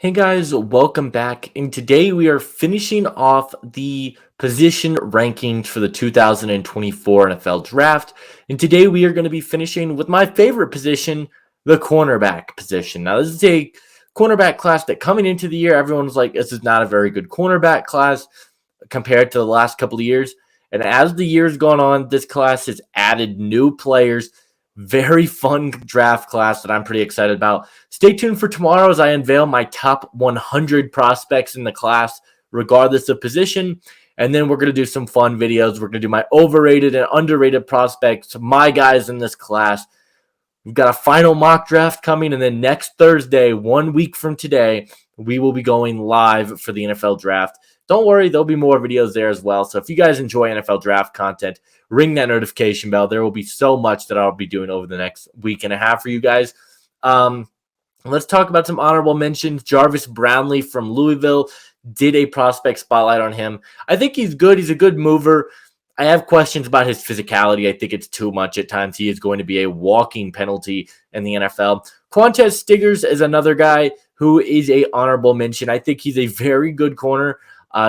Hey guys, welcome back. And today we are finishing off the position rankings for the 2024 NFL Draft. And today we are going to be finishing with my favorite position, the cornerback position. Now, this is a cornerback class that coming into the year, everyone's like, this is not a very good cornerback class compared to the last couple of years. And as the years gone on, this class has added new players. Very fun draft class that I'm pretty excited about. Stay tuned for tomorrow as I unveil my top 100 prospects in the class, regardless of position. And then we're going to do some fun videos. We're going to do my overrated and underrated prospects, my guys in this class. We've got a final mock draft coming. And then next Thursday, 1 week from today, we will be going live for the NFL draft. Don't worry, there'll be more videos there as well. So if you guys enjoy NFL draft content, ring that notification bell. There will be so much that I'll be doing over the next week and a half for you guys. Let's talk about some honorable mentions. Jarvis Brownlee from Louisville, did a prospect spotlight on him. I think he's good. He's a good mover. I have questions about his physicality. I think it's too much at times. He is going to be a walking penalty in the NFL. Quantez Stiggers is another guy who is a honorable mention. I think he's a very good corner.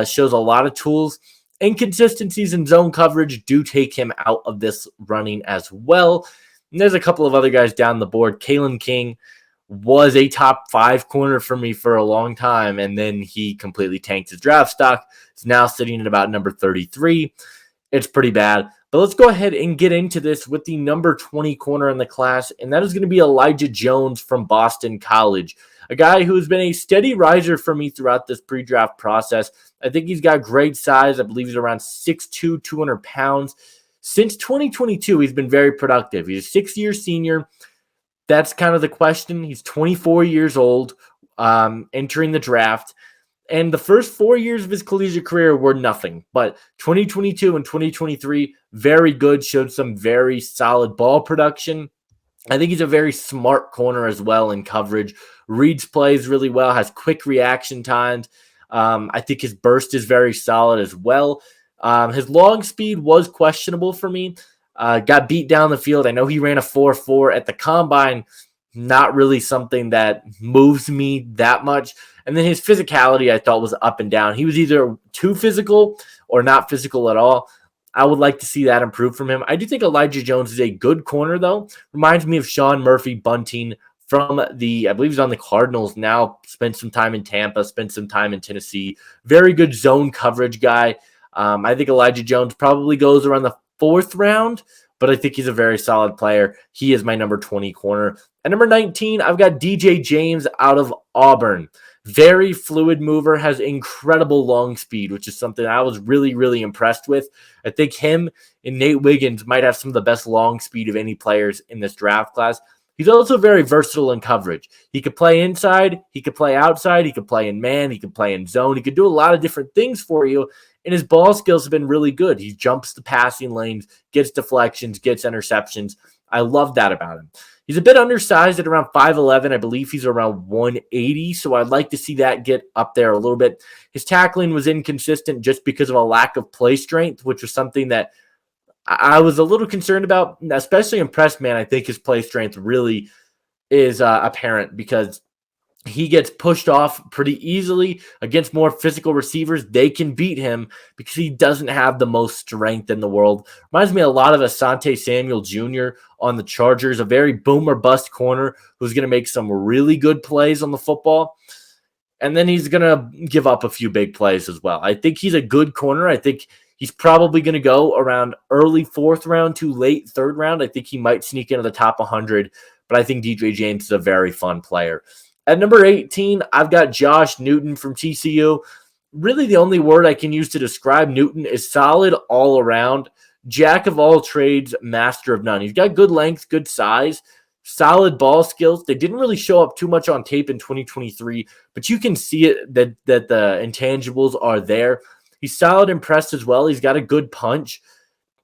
Shows a lot of tools. Inconsistencies in zone coverage do take him out of this running as well. And there's a couple of other guys down the board. Kaylin King was a top 5 corner for me for a long time, and then he completely tanked his draft stock. He's now sitting at about number 33. It's pretty bad. But let's go ahead and get into this with the number 20 corner in the class, and that is going to be Elijah Jones from Boston College, a guy who's been a steady riser for me throughout this pre-draft process. I think he's got great size. I believe he's around 6'2", 200 pounds. Since 2022, he's been very productive. He's a 6-year senior. That's kind of the question. He's 24 years old, entering the draft. And the first 4 years of his collegiate career were nothing. But 2022 and 2023, very good. Showed some very solid ball production. I think he's a very smart corner as well in coverage. Reads plays really well, has quick reaction times. I think his burst is very solid as well. His long speed was questionable for me. Got beat down the field. I know he ran a 4.4 at the combine. Not really something that moves me that much. And then his physicality, I thought, was up and down. He was either too physical or not physical at all. I would like to see that improve from him. I do think Elijah Jones is a good corner, though. Reminds me of Sean Murphy-Bunting from I believe he's on the Cardinals now, spent some time in Tampa, spent some time in Tennessee. Very good zone coverage guy. I think Elijah Jones probably goes around the 4th round, but I think he's a very solid player. He is my number 20 corner. At number 19, I've got DJ James out of Auburn. Very fluid mover, has incredible long speed, which is something I was really, really impressed with. I think him and Nate Wiggins might have some of the best long speed of any players in this draft class. He's also very versatile in coverage. He could play inside, he could play outside, he could play in man, he could play in zone. He could do a lot of different things for you, and his ball skills have been really good. He jumps the passing lanes, gets deflections, gets interceptions. I love that about him. He's a bit undersized at around 5'11". I believe he's around 180, so I'd like to see that get up there a little bit. His tackling was inconsistent just because of a lack of play strength, which was something that I was a little concerned about, especially in press man. I think his play strength really is apparent because he gets pushed off pretty easily against more physical receivers. They can beat him because he doesn't have the most strength in the world. Reminds me a lot of Asante Samuel Jr. on the Chargers, a very boom or bust corner who's going to make some really good plays on the football. And then he's going to give up a few big plays as well. I think he's a good corner. I think he's probably going to go around early 4th round to late 3rd round. I think he might sneak into the top 100, but I think DJ James is a very fun player. At number 18, I've got Josh Newton from TCU. Really, the only word I can use to describe Newton is solid all around. Jack of all trades, master of none. He's got good length, good size, solid ball skills. They didn't really show up too much on tape in 2023, but you can see it that the intangibles are there. He's solid and pressed as well. He's got a good punch,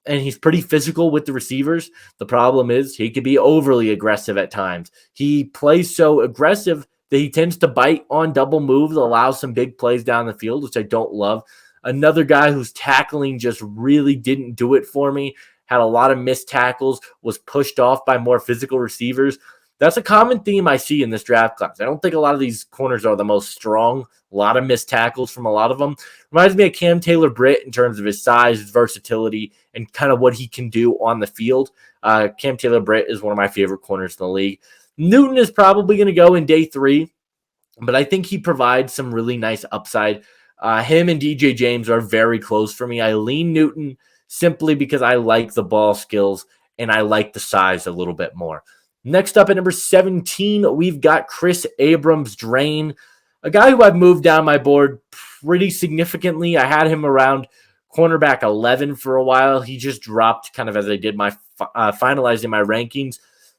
and he's pretty physical with the receivers. The problem is he can be overly aggressive at times. He plays so aggressive that he tends to bite on double moves, allows some big plays down the field, which I don't love. Another guy whose tackling just really didn't do it for me, had a lot of missed tackles, was pushed off by more physical receivers. That's a common theme I see in this draft class. I don't think a lot of these corners are the most strong. A lot of missed tackles from a lot of them. Reminds me of Cam Taylor-Britt in terms of his size, his versatility, and kind of what he can do on the field. Cam Taylor-Britt is one of my favorite corners in the league. Newton is probably going to go in day 3, but I think he provides some really nice upside. Him and DJ James are very close for me. I lean Newton simply because I like the ball skills and I like the size a little bit more. Next up at number 17, we've got Kris Abrams-Draine, a guy who I've moved down my board pretty significantly. I had him around cornerback 11 for a while. He just dropped kind of as I did my finalizing my rankings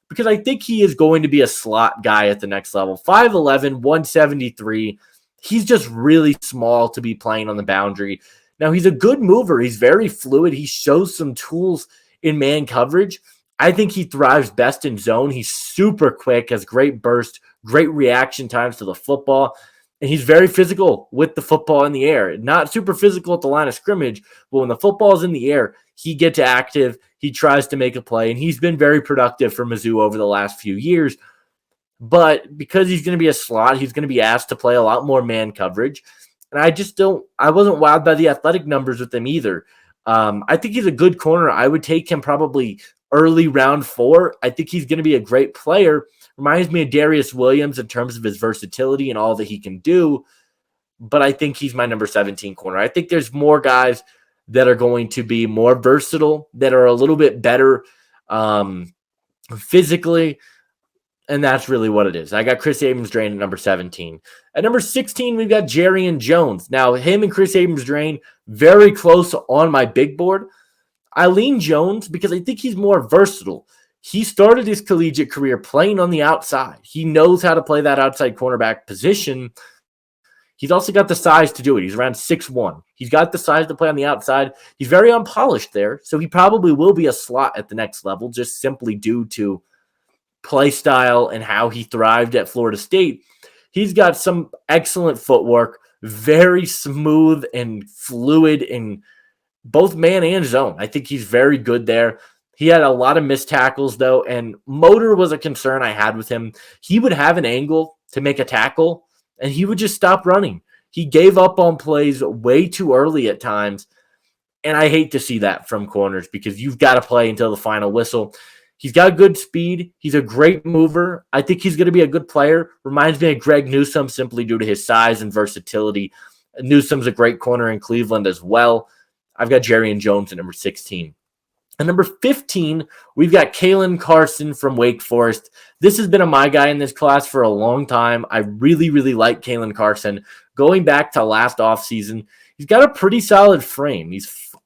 because I think he is going to be a slot guy at the next level. 5'11", 173. He's just really small to be playing on the boundary. Now, he's a good mover. He's very fluid. He shows some tools in man coverage. I think he thrives best in zone. He's super quick, has great burst, great reaction times to the football, and he's very physical with the football in the air. Not super physical at the line of scrimmage, but when the football is in the air, he gets active, he tries to make a play, and he's been very productive for Mizzou over the last few years. But because he's going to be a slot, he's going to be asked to play a lot more man coverage. And I wasn't wowed by the athletic numbers with him either. I think he's a good corner. I would take him probably early round 4. I think he's going to be a great player. Reminds me of Darius Williams in terms of his versatility and all that he can do. But I think he's my number 17 corner. I think there's more guys that are going to be more versatile, that are a little bit better physically. And that's really what it is. I got Kris Abrams-Draine at number 17. At number 16, we've got Jeron Jones. Now, him and Kris Abrams-Draine, very close on my big board. I lean Jones because I think he's more versatile. He started his collegiate career playing on the outside. He knows how to play that outside cornerback position. He's also got the size to do it. He's around 6'1". He's got the size to play on the outside. He's very unpolished there, so he probably will be a slot at the next level just simply due to play style and how he thrived at Florida State. He's got some excellent footwork, very smooth and fluid in both man and zone. I think he's very good there. He had a lot of missed tackles, though, and motor was a concern I had with him. He would have an angle to make a tackle, and he would just stop running. He gave up on plays way too early at times, and I hate to see that from corners because you've got to play until the final whistle. He's got good speed. He's a great mover. I think he's going to be a good player. Reminds me of Greg Newsome simply due to his size and versatility. Newsome's a great corner in Cleveland as well. I've got Jeron Jones at number 16. At number 15, we've got Kaylin Carson from Wake Forest. This has been a my guy in this class for a long time. I really, really like Kaylin Carson. Going back to last offseason, he's got a pretty solid frame.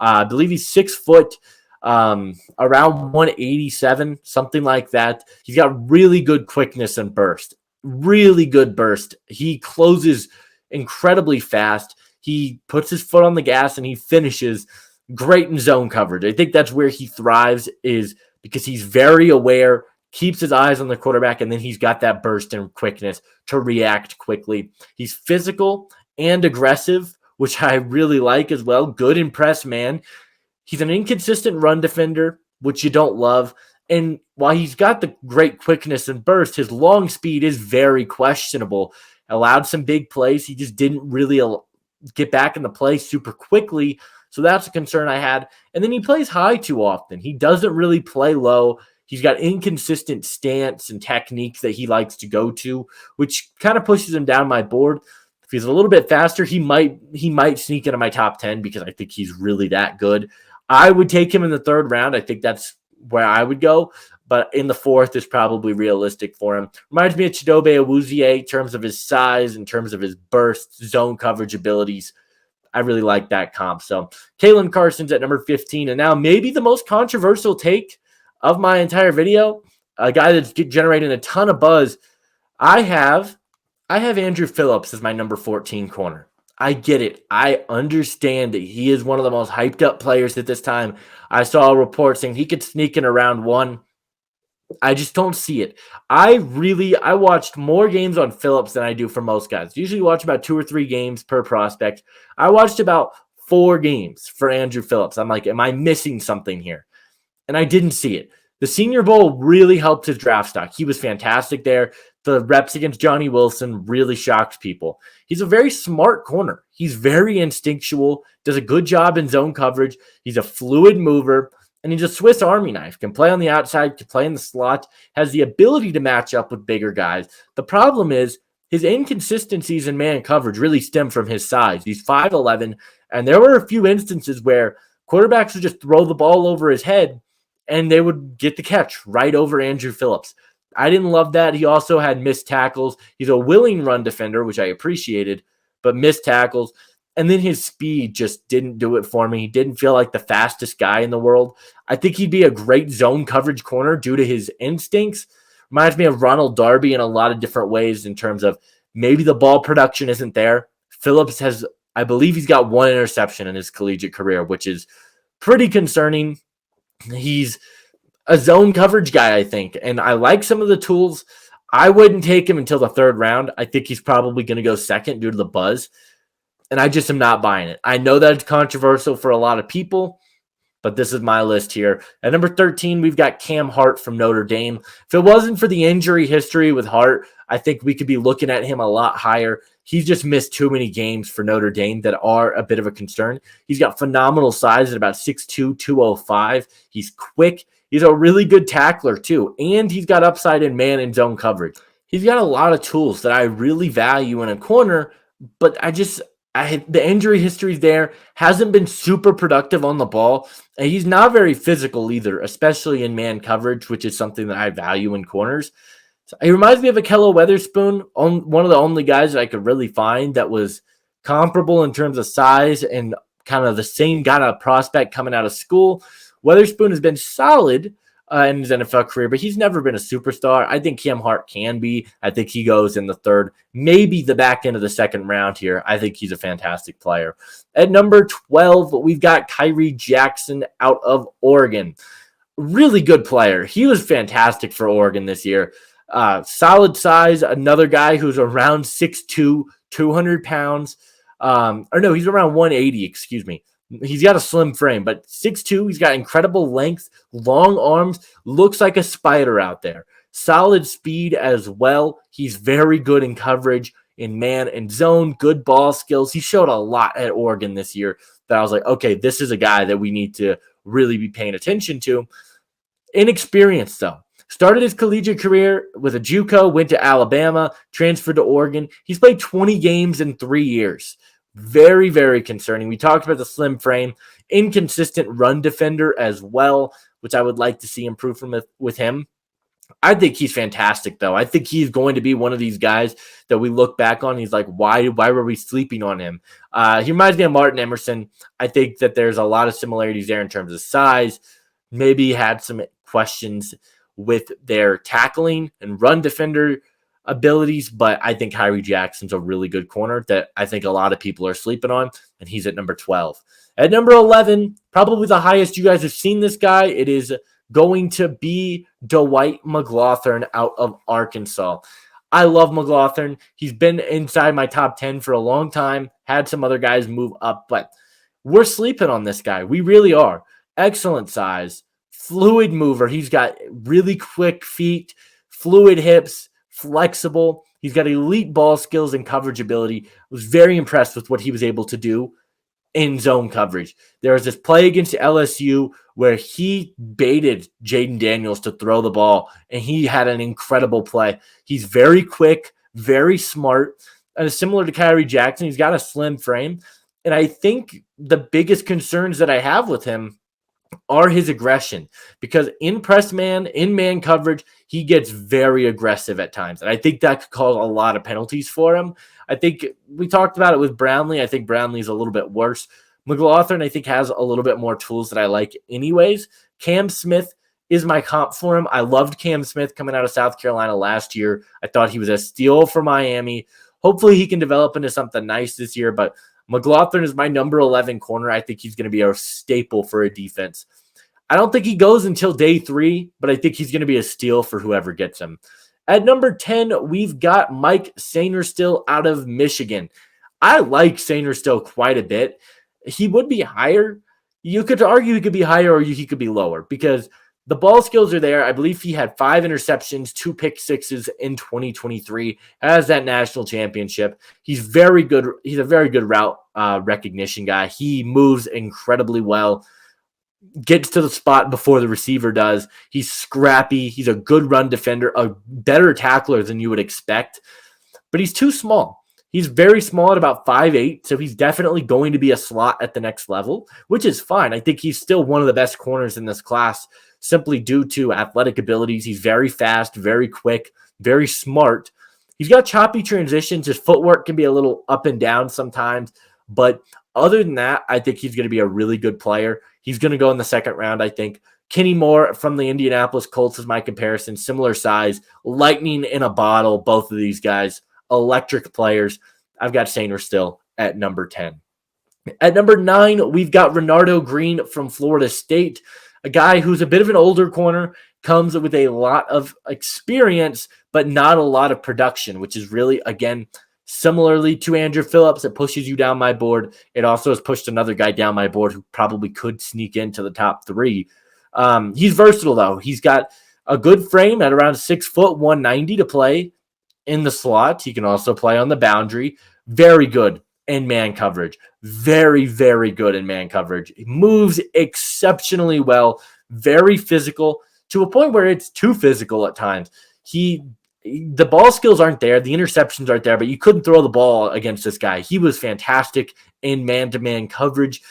I believe he's 6 foot, around 187, something like that. He's got really good quickness and burst. Really good burst. He closes incredibly fast. He puts his foot on the gas and he finishes great in zone coverage. I think that's where he thrives, is because he's very aware, keeps his eyes on the quarterback, and then he's got that burst and quickness to react quickly. He's physical and aggressive, which I really like as well. Good in press man. He's an inconsistent run defender, which you don't love. And while he's got the great quickness and burst, his long speed is very questionable. Allowed some big plays. He just didn't really get back in the play super quickly. So that's a concern I had. And then he plays high too often. He doesn't really play low. He's got inconsistent stance and technique that he likes to go to, which kind of pushes him down my board. If he's a little bit faster, he might sneak into my top 10 because I think he's really that good. I would take him in the 3rd round. I think that's where I would go. But in the 4th is probably realistic for him. Reminds me of Chidobe Awuzie in terms of his size, in terms of his burst, zone coverage abilities. I really like that comp. So Kaylin Carson's at number 15. And now maybe the most controversial take of my entire video, a guy that's generating a ton of buzz. I have Andrew Phillips as my number 14 corner. I get it. I understand that he is one of the most hyped up players at this time. I saw a report saying he could sneak in around 1. I just don't see it. I watched more games on Phillips than I do for most guys. Usually watch about 2 or 3 games per prospect. I watched about 4 games for Andrew Phillips. I'm like, am I missing something here? And I didn't see it. The Senior Bowl really helped his draft stock. He was fantastic there. The reps against Johnny Wilson really shocked people. He's a very smart corner. He's very instinctual, does a good job in zone coverage. He's a fluid mover, and he's a Swiss Army knife. Can play on the outside, can play in the slot, has the ability to match up with bigger guys. The problem is his inconsistencies in man coverage really stem from his size. He's 5'11", and there were a few instances where quarterbacks would just throw the ball over his head, and they would get the catch right over Andrew Phillips. I didn't love that. He also had missed tackles. He's a willing run defender, which I appreciated, but missed tackles. And then his speed just didn't do it for me. He didn't feel like the fastest guy in the world. I think he'd be a great zone coverage corner due to his instincts. Reminds me of Ronald Darby in a lot of different ways in terms of maybe the ball production isn't there. Phillips has, I believe he's got one interception in his collegiate career, which is pretty concerning. He's a zone coverage guy, I think, and I like some of the tools. I wouldn't take him until the third round. I think he's probably going to go second due to the buzz, and I just am not buying it. I know that it's controversial for a lot of people, but this is my list here. At number 13, we've got Cam Hart from Notre Dame. If it wasn't for the injury history with Hart, I think we could be looking at him a lot higher. He's just missed too many games for Notre Dame that are a bit of a concern. He's got phenomenal size at about 6'2", 205. He's quick. He's a really good tackler too, and he's got upside in man and zone coverage. He's got a lot of tools that I really value in a corner, but the injury history there, hasn't been super productive on the ball, and he's not very physical either, especially in man coverage, which is something that I value in corners. So he reminds me of Akello Weatherspoon, one of the only guys that I could really find that was comparable in terms of size and kind of the same kind of prospect coming out of school. Weatherspoon has been solid in his NFL career, but he's never been a superstar. I think Cam Hart can be. I think he goes in the third, maybe the back end of the second round here. I think he's a fantastic player. At number 12, we've got Kyrie Jackson out of Oregon. Really good player. He was fantastic for Oregon this year. Solid size, another guy who's around 6'2", 200 pounds. He's around 180, excuse me. He's got a slim frame, but 6'2", he's got incredible length, long arms, looks like a spider out there. Solid speed as well. He's very good in coverage, in man and zone, good ball skills. He showed a lot at Oregon this year that I was like, okay, this is a guy that we need to really be paying attention to. Inexperienced, though. Started his collegiate career with a JUCO, went to Alabama, transferred to Oregon. He's played 20 games in 3 years. Very, very concerning. We talked about the slim frame, inconsistent run defender as well, which I would like to see improve with him. I think he's fantastic, though. I think he's going to be one of these guys that we look back on. He's like, why were we sleeping on him? He reminds me of Martin Emerson. I think that there's a lot of similarities there in terms of size. Maybe had some questions with their tackling and run defender abilities, but I think Kyrie Jackson's a really good corner that I think a lot of people are sleeping on, and he's at number 12. At number 11, probably the highest you guys have seen this guy, it is going to be Dwight McGlothern out of Arkansas. I love McGlothern. He's been inside my top 10 for a long time, had some other guys move up, but we're sleeping on this guy. We really are. Excellent size, fluid mover. He's got really quick feet, fluid hips, flexible. He's got elite ball skills and coverage ability. I was very impressed with what he was able to do in zone coverage. There was this play against LSU where he baited Jaden Daniels to throw the ball, and he had an incredible play. He's very quick, very smart, and similar to Kyrie Jackson, he's got a slim frame. And I think the biggest concerns that I have with him are his aggression, because in press man, in man coverage, he gets very aggressive at times. And I think that could cause a lot of penalties for him. I think we talked about it with Brownlee. I think Brownlee's a little bit worse. McGlothern, I think, has a little bit more tools that I like anyways. Cam Smith is my comp for him. I loved Cam Smith coming out of South Carolina last year. I thought he was a steal for Miami. Hopefully he can develop into something nice this year, but McGlothern is my number 11 corner. I think he's going to be a staple for a defense. I don't think he goes until day 3, but I think he's going to be a steal for whoever gets him. At number 10, we've got Mike Sainristil out of Michigan. I like Sainristil quite a bit. He would be higher. You could argue he could be higher or he could be lower, because The ball skills are there. I believe he had 5 interceptions, 2 pick sixes in 2023 as that national championship. He's very good. He's a very good route recognition guy. He moves incredibly well, gets to the spot before the receiver does. He's scrappy. He's a good run defender, a better tackler than you would expect, but he's too small. He's very small at about 5'8", so he's definitely going to be a slot at the next level, which is fine. I think he's still one of the best corners in this class simply due to athletic abilities. He's very fast, very quick, very smart. He's got choppy transitions. His footwork can be a little up and down sometimes, but other than that, I think he's going to be a really good player. He's going to go in the second round, I think. Kenny Moore from the Indianapolis Colts is my comparison. Similar size, lightning in a bottle, both of these guys. Electric players. I've got Sainer still at number 10. At number 9, we've got Renardo Green from Florida State, a guy who's a bit of an older corner, comes with a lot of experience, but not a lot of production, which is really, again, similarly to Andrew Phillips, it pushes you down my board. It also has pushed another guy down my board who probably could sneak into the top 3. He's versatile, though. He's got a good frame at around 6 foot, 190 to play in the slot. He can also play on the boundary. Very good in man coverage. Very, very good in man coverage. He moves exceptionally well. Very physical to a point where it's too physical at times. The ball skills aren't there. The interceptions aren't there, but you couldn't throw the ball against this guy. He was fantastic in man-to-man coverage.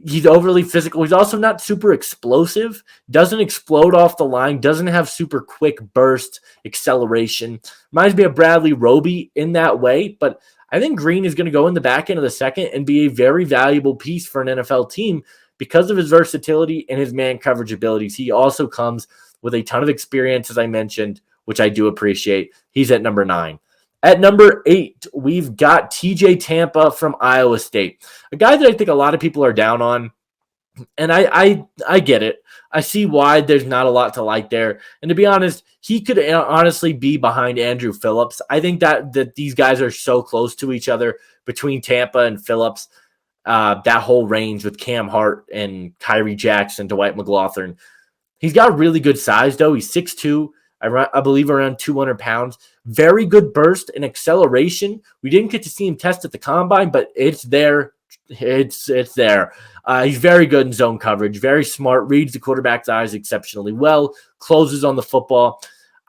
He's overly physical. He's also not super explosive, doesn't explode off the line, doesn't have super quick burst acceleration. Reminds me of Bradley Roby in that way, but I think Green is going to go in the back end of the second and be a very valuable piece for an NFL team because of his versatility and his man coverage abilities. He also comes with a ton of experience, as I mentioned, which I do appreciate. He's at number 9. At number 8, we've got TJ Tampa from Iowa State, a guy that I think a lot of people are down on, and I get it. I see why there's not a lot to like there. And to be honest, he could honestly be behind Andrew Phillips. I think that these guys are so close to each other between Tampa and Phillips, that whole range with Cam Hart and Kyrie Jackson, Dwight Mlo. He's got really good size, though. He's 6'2", I believe around 200 pounds. Very good burst and acceleration. We didn't get to see him test at the combine, but it's there. It's there. He's very good in zone coverage, very smart, reads the quarterback's eyes exceptionally well, closes on the football.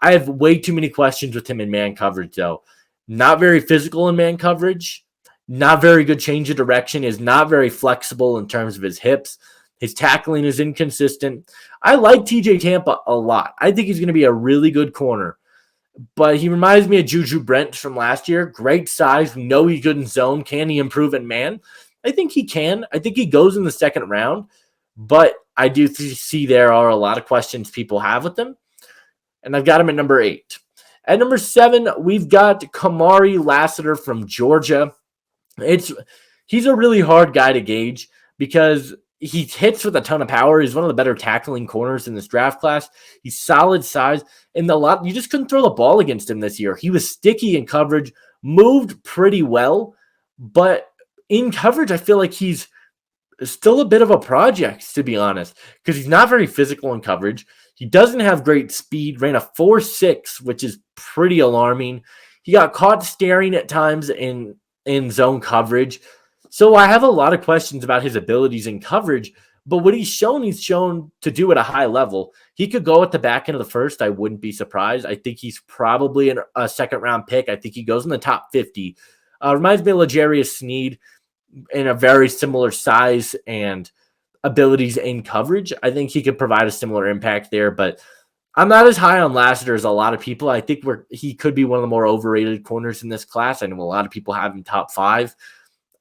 I have way too many questions with him in man coverage, though. Not very physical in man coverage, not very good change of direction, is not very flexible in terms of his hips. His tackling is inconsistent. I like TJ Tampa a lot. I think he's going to be a really good corner. But he reminds me of Juju Brent from last year. Great size. We know he's good in zone. Can he improve in man? I think he can. I think he goes in the second round. But I do see there are a lot of questions people have with him. And I've got him at number 8. At number 7, we've got Kamari Lasser from Georgia. He's a really hard guy to gauge because he hits with a ton of power. He's one of the better tackling corners in this draft class. He's solid size. And you just couldn't throw the ball against him this year. He was sticky in coverage, moved pretty well. But in coverage, I feel like he's still a bit of a project, to be honest, because he's not very physical in coverage. He doesn't have great speed, ran a 4.6, which is pretty alarming. He got caught staring at times in zone coverage. So I have a lot of questions about his abilities in coverage, but what he's shown to do at a high level. He could go at the back end of the first. I wouldn't be surprised. I think he's probably a second-round pick. I think he goes in the top 50. Reminds me of L'Jarius Sneed in a very similar size and abilities in coverage. I think he could provide a similar impact there, but I'm not as high on Lassiter as a lot of people. I think he could be one of the more overrated corners in this class. I know a lot of people have him top 5.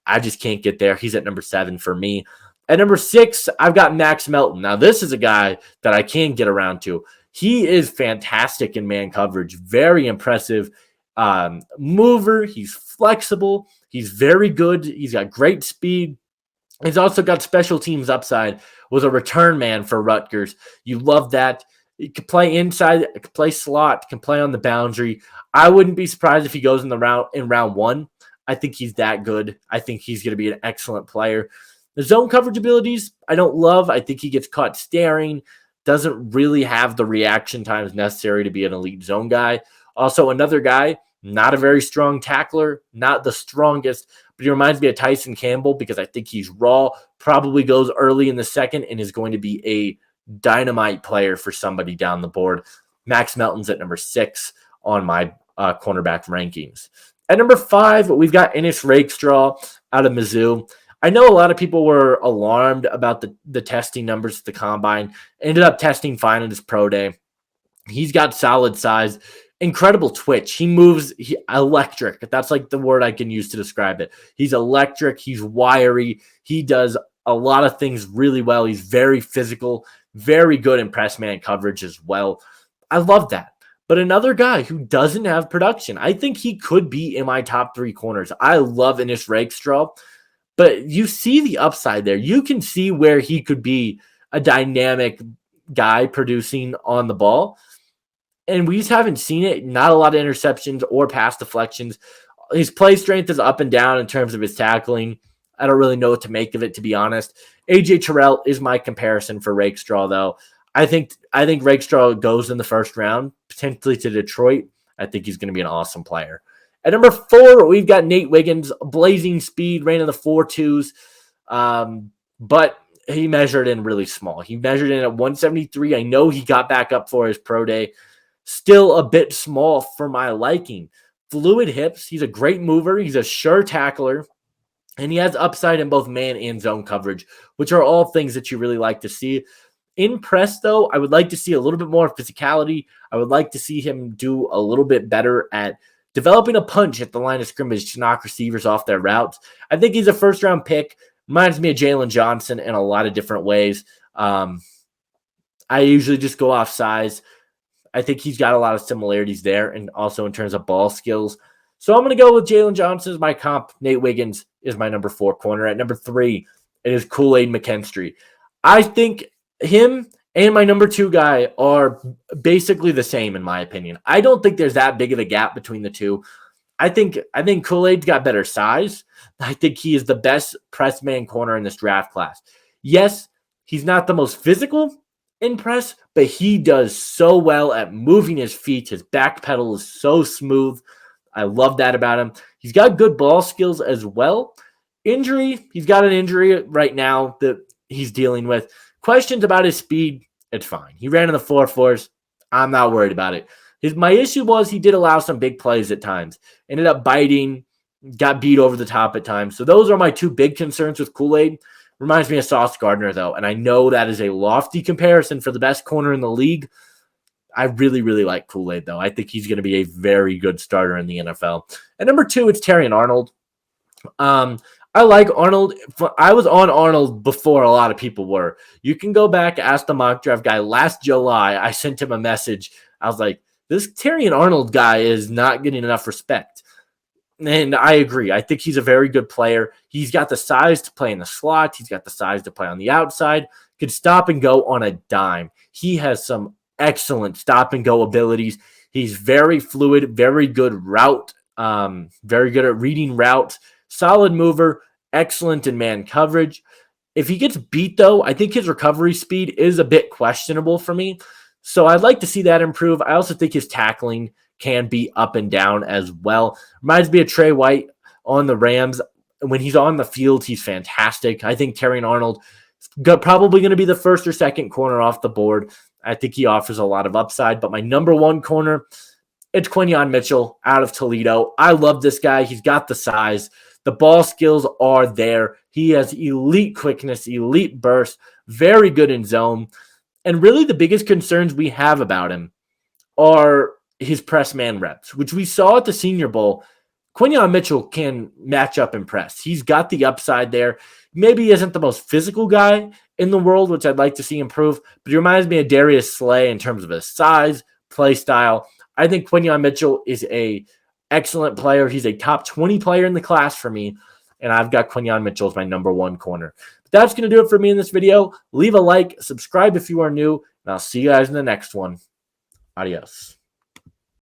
I just can't get there. He's at number 7 for me. At number 6, I've got Max Melton. Now, this is a guy that I can get around to. He is fantastic in man coverage. Very impressive mover. He's flexible. He's very good. He's got great speed. He's also got special teams upside. Was a return man for Rutgers. You love that. He can play inside, can play slot, can play on the boundary. I wouldn't be surprised if he goes in round 1. I think he's that good. I think he's going to be an excellent player. The zone coverage abilities, I don't love. I think he gets caught staring. doesn't really have the reaction times necessary to be an elite zone guy. Also, another guy, not a very strong tackler, not the strongest, but he reminds me of Tyson Campbell because I think he's raw, probably goes early in the second, and is going to be a dynamite player for somebody down the board. Max Melton's at number 6 on my cornerback rankings. At number 5, we've got Ines Rumph out of Mizzou. I know a lot of people were alarmed about the testing numbers at the combine. Ended up testing fine at his pro day. He's got solid size, incredible twitch. He moves electric. That's like the word I can use to describe it. He's electric. He's wiry. He does a lot of things really well. He's very physical, very good in press man coverage as well. I love that. But another guy who doesn't have production, I think he could be in my top 3 corners. I love Ines Rumph, but you see the upside there. You can see where he could be a dynamic guy producing on the ball. And we just haven't seen it. Not a lot of interceptions or pass deflections. His play strength is up and down in terms of his tackling. I don't really know what to make of it, to be honest. AJ Terrell is my comparison for Rumph, though. I think Rumph goes in the first round, potentially to Detroit. I think he's going to be an awesome player. At number 4, we've got Nate Wiggins, blazing speed, ran in the 4.2s, but he measured in really small. He measured in at 173. I know he got back up for his pro day. Still a bit small for my liking. Fluid hips. He's a great mover. He's a sure tackler. And he has upside in both man and zone coverage, which are all things that you really like to see. In press, though, I would like to see a little bit more physicality. I would like to see him do a little bit better at developing a punch at the line of scrimmage to knock receivers off their routes. I think he's a first-round pick. Reminds me of Jeron Jones in a lot of different ways. I usually just go off size. I think he's got a lot of similarities there, and also in terms of ball skills. So I'm going to go with Jeron Jones as my comp. Nate Wiggins is my number 4 corner. At number 3, it is KoolAid McKinstry. I think him and my number 2 guy are basically the same, in my opinion. I don't think there's that big of a gap between the two. I think KoolAid's got better size. I think he is the best press man corner in this draft class. Yes, he's not the most physical in press, but he does so well at moving his feet. His back pedal is so smooth. I love that about him. He's got good ball skills as well. Injury, he's got an injury right now that he's dealing with. Questions about his speed, it's fine. He ran in the 4.4s. I'm not worried about it. My issue was he did allow some big plays at times. Ended up biting, got beat over the top at times. So those are my 2 big concerns with KoolAid. Reminds me of Sauce Gardner, though, and I know that is a lofty comparison for the best corner in the league. I really, really like KoolAid, though. I think he's going to be a very good starter in the NFL. At number 2, it's Teeon Arnold. I like Arnold. I was on Arnold before a lot of people were. You can go back, ask the mock draft guy. Last July, I sent him a message. I was like, this Teeon Arnold guy is not getting enough respect. And I agree. I think he's a very good player. He's got the size to play in the slot. He's got the size to play on the outside. Could stop and go on a dime. He has some excellent stop and go abilities. He's very fluid, very good route, very good at reading routes, solid mover, excellent in man coverage. If he gets beat, though, I think his recovery speed is a bit questionable for me. So I'd like to see that improve. I also think his tackling can be up and down as well. Reminds me of Trey White on the Rams. When he's on the field, he's fantastic. I think Teeon Arnold is probably going to be the first or second corner off the board. I think he offers a lot of upside. But my number 1 corner, it's Quintin Mitchell out of Toledo. I love this guy. He's got the size. The ball skills are there. He has elite quickness, elite burst, very good in zone. And really the biggest concerns we have about him are his press man reps, which we saw at the Senior Bowl. Quintin Mitchell can match up and press. He's got the upside there. Maybe he isn't the most physical guy in the world, which I'd like to see improve, but he reminds me of Darius Slay in terms of his size, play style. I think Quintin Mitchell is a excellent player. He's a top 20 player in the class for me, and I've got Quintin Mitchell as my number 1 corner. But that's going to do it for me in this video. Leave a like, subscribe if you are new, and I'll see you guys in the next one. Adios.